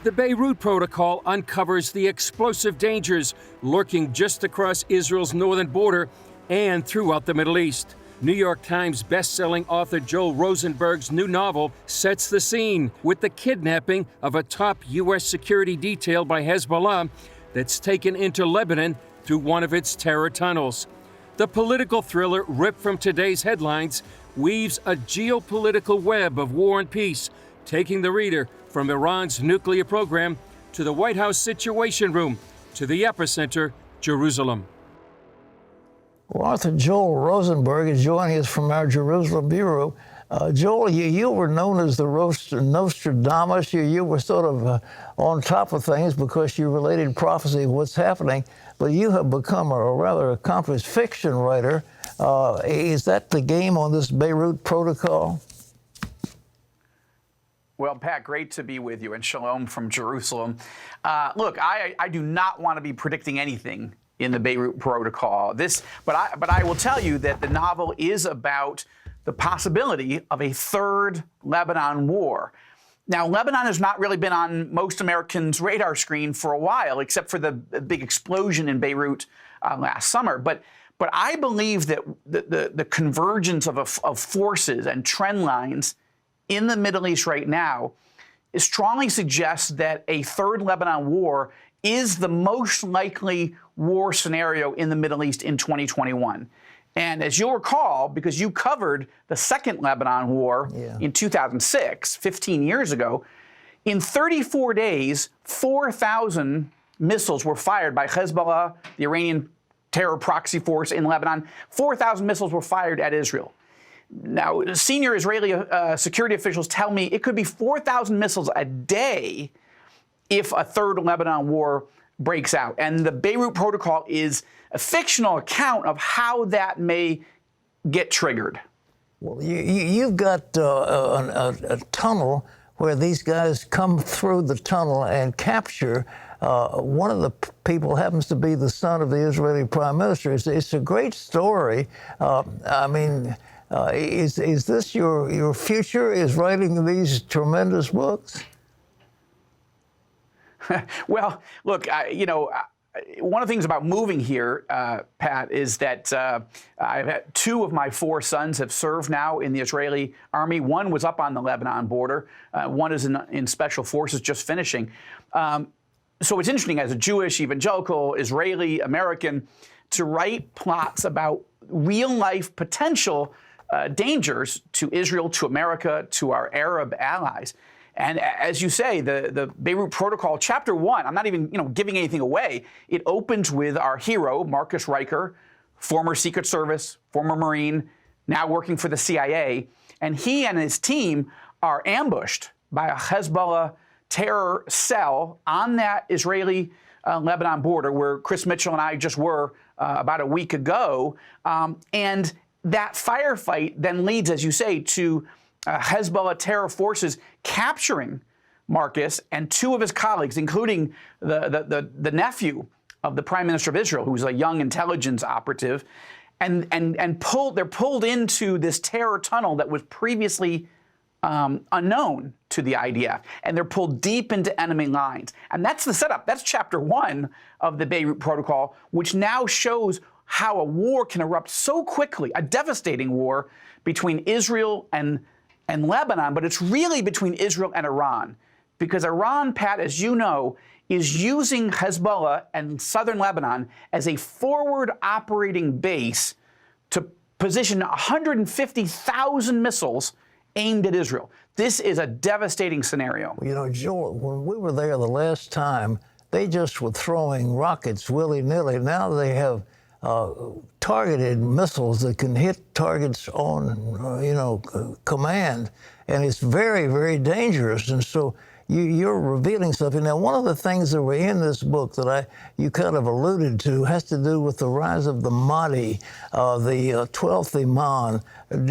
The Beirut Protocol uncovers the explosive dangers lurking just across Israel's northern border and throughout the Middle East. New York Times bestselling author Joel Rosenberg's new novel sets the scene with the kidnapping of a top U.S. security detail by Hezbollah that's taken into Lebanon through one of its terror tunnels. The political thriller ripped from today's headlines weaves a geopolitical web of war and peace, taking the reader from Iran's nuclear program to the White House Situation Room to the epicenter, Jerusalem. Well, Author Joel Rosenberg is joining us from our Jerusalem bureau. Joel, you were known as the Nostradamus. You were sort of on top of things because you related prophecy of what's happening, but you have become a rather accomplished fiction writer. Is that the game on this Beirut Protocol? Well, Pat, great to be with you, and shalom from Jerusalem. Look, I do not want to be predicting anything in the Beirut Protocol. But I will tell you that the novel is about the possibility of a third Lebanon war. Now, Lebanon has not really been on most Americans' radar screen for a while, except for the big explosion in Beirut last summer. But I believe that the convergence of forces and trend lines in the Middle East right now strongly suggests that a third Lebanon war is the most likely war scenario in the Middle East in 2021. And as you'll recall, because you covered the second Lebanon war in 2006, 15 years ago, in 34 days, 4,000 missiles were fired by Hezbollah, the Iranian terror proxy force in Lebanon. 4,000 missiles were fired at Israel. Now, senior Israeli security officials tell me it could be 4,000 missiles a day if a third Lebanon war breaks out. And the Beirut Protocol is a fictional account of how that may get triggered. Well, you've got a tunnel where these guys come through the tunnel and capture one of the people happens to be the son of the Israeli prime minister. It's a great story. Is this your future, is writing these tremendous books? Well, look, one of the things about moving here, Pat, is that I've had 2 of my 4 sons have served now in the Israeli army. One was up on the Lebanon border. One is in special forces, just finishing. So it's interesting as a Jewish, evangelical, Israeli, American, to write plots about real-life potential dangers to Israel, to America, to our Arab allies. And as you say, the Beirut Protocol, Chapter 1, I'm not even giving anything away. It opens with our hero, Marcus Riker, former Secret Service, former Marine, now working for the CIA. And he and his team are ambushed by a Hezbollah terror cell on that Israeli-Lebanon border where Chris Mitchell and I just were about a week ago. And that firefight then leads, as you say, to Hezbollah terror forces capturing Marcus and 2 of his colleagues, including the nephew of the Prime Minister of Israel, who's a young intelligence operative, and they're pulled into this terror tunnel that was previously unknown to the IDF, and they're pulled deep into enemy lines. And that's the setup. That's Chapter 1 of the Beirut Protocol, which now shows how a war can erupt so quickly, a devastating war between Israel and Lebanon, but it's really between Israel and Iran. Because Iran, Pat, as you know, is using Hezbollah and southern Lebanon as a forward operating base to position 150,000 missiles aimed at Israel. This is a devastating scenario. Joel, when we were there the last time, they just were throwing rockets willy-nilly. Now they have targeted missiles that can hit targets on, command. And it's very, very dangerous. And so you're revealing something. Now, one of the things that were in this book that you kind of alluded to has to do with the rise of the Mahdi, the 12th Imam.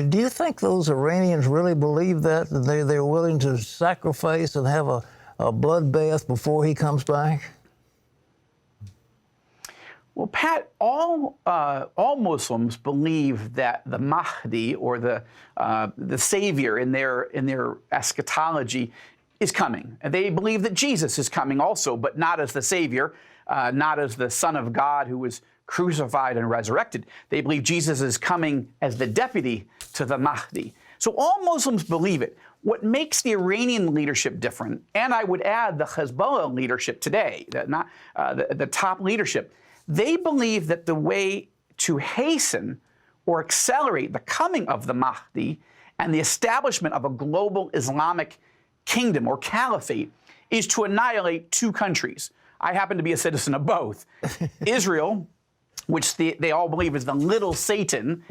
Do you think those Iranians really believe that they're willing to sacrifice and have a bloodbath before he comes back? Well, Pat, all Muslims believe that the Mahdi, or the savior in their eschatology, is coming. And they believe that Jesus is coming also, but not as the Savior, not as the Son of God who was crucified and resurrected. They believe Jesus is coming as the deputy to the Mahdi. So all Muslims believe it. What makes the Iranian leadership different, and I would add the Hezbollah leadership today, the top leadership, they believe that the way to hasten or accelerate the coming of the Mahdi and the establishment of a global Islamic kingdom or caliphate is to annihilate two countries. I happen to be a citizen of both. Israel, which they all believe is the little Satan,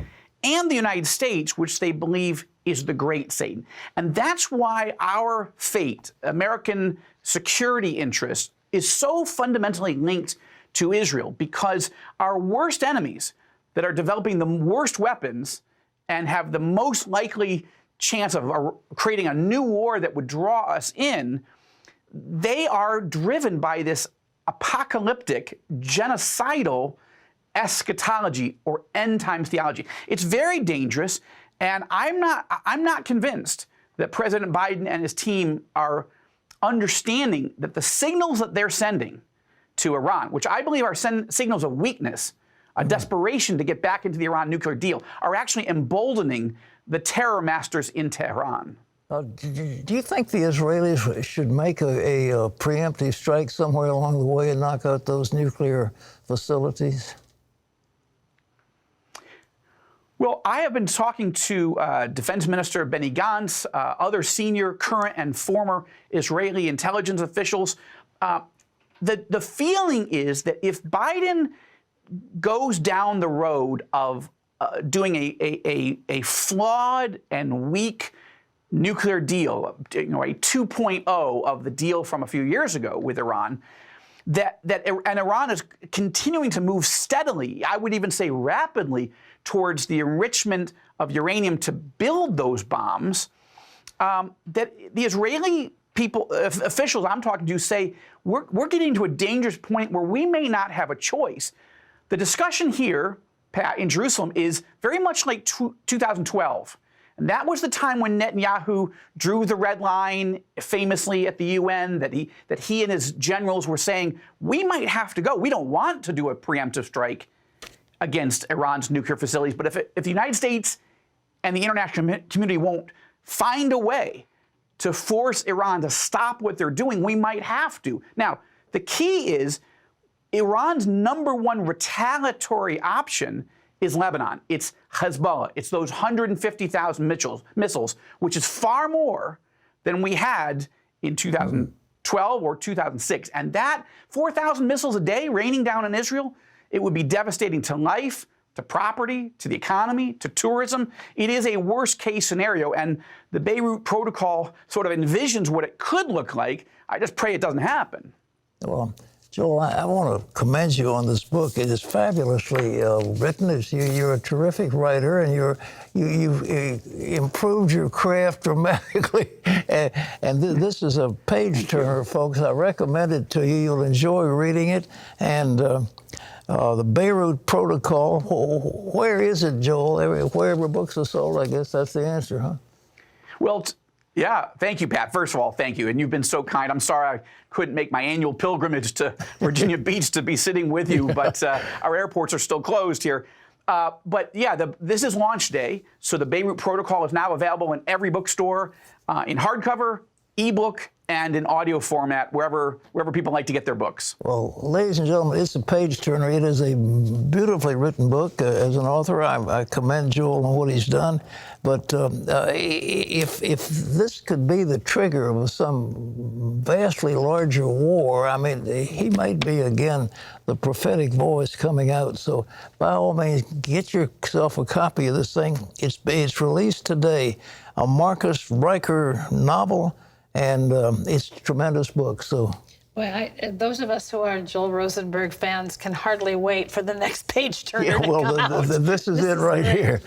and the United States, which they believe is the great Satan. And that's why our fate, American security interest, is so fundamentally linked to Israel, because our worst enemies that are developing the worst weapons and have the most likely chance of creating a new war that would draw us in, they are driven by this apocalyptic, genocidal eschatology or end times theology. It's very dangerous, and I'm not convinced that President Biden and his team are understanding that the signals that they're sending to Iran, which I believe are signals of weakness, a desperation to get back into the Iran nuclear deal, are actually emboldening the terror masters in Tehran. Do you think the Israelis should make a preemptive strike somewhere along the way and knock out those nuclear facilities? Well, I have been talking to Defense Minister Benny Gantz, other senior, current, and former Israeli intelligence officials. The feeling is that if Biden goes down the road of doing a flawed and weak nuclear deal, a 2.0 of the deal from a few years ago with Iran, and Iran is continuing to move steadily, I would even say rapidly, towards the enrichment of uranium to build those bombs, that the Israeli officials I'm talking to say, we're getting to a dangerous point where we may not have a choice. The discussion here, Pat, in Jerusalem is very much like 2012. And that was the time when Netanyahu drew the red line famously at the UN, that he and his generals were saying, we might have to go. We don't want to do a preemptive strike against Iran's nuclear facilities. But if the United States and the international community won't find a way to force Iran to stop what they're doing, we might have to. Now, the key is Iran's #1 retaliatory option is Lebanon. It's Hezbollah. It's those 150,000 missiles, which is far more than we had in 2012 or 2006. And that 4,000 missiles a day raining down in Israel, it would be devastating to life, to property, to the economy, to tourism. It is a worst case scenario. And the Beirut Protocol sort of envisions what it could look like. I just pray it doesn't happen. Well, Joel, I want to commend you on this book. It is fabulously written. You're a terrific writer, and you've improved your craft dramatically. And this is a page turner, folks. I recommend it to you. You'll enjoy reading it. And the Beirut Protocol. Where is it, Joel? Wherever books are sold, I guess that's the answer, huh? Well, yeah, thank you, Pat. First of all, thank you. And you've been so kind. I'm sorry I couldn't make my annual pilgrimage to Virginia Beach to be sitting with you, but our airports are still closed here. But yeah, this is launch day. So the Beirut Protocol is now available in every bookstore, in hardcover, ebook, and in audio format, wherever people like to get their books. Well, ladies and gentlemen, it's a page turner. It is a beautifully written book. As an author, I commend Joel on what he's done. But if this could be the trigger of some vastly larger war, I mean, he might be, again, the prophetic voice coming out. So by all means, get yourself a copy of this thing. It's released today, a Marcus Riker novel. And it's a tremendous book. So, well, those of us who are Joel Rosenberg fans can hardly wait for the next page turner to come out. This is it right here.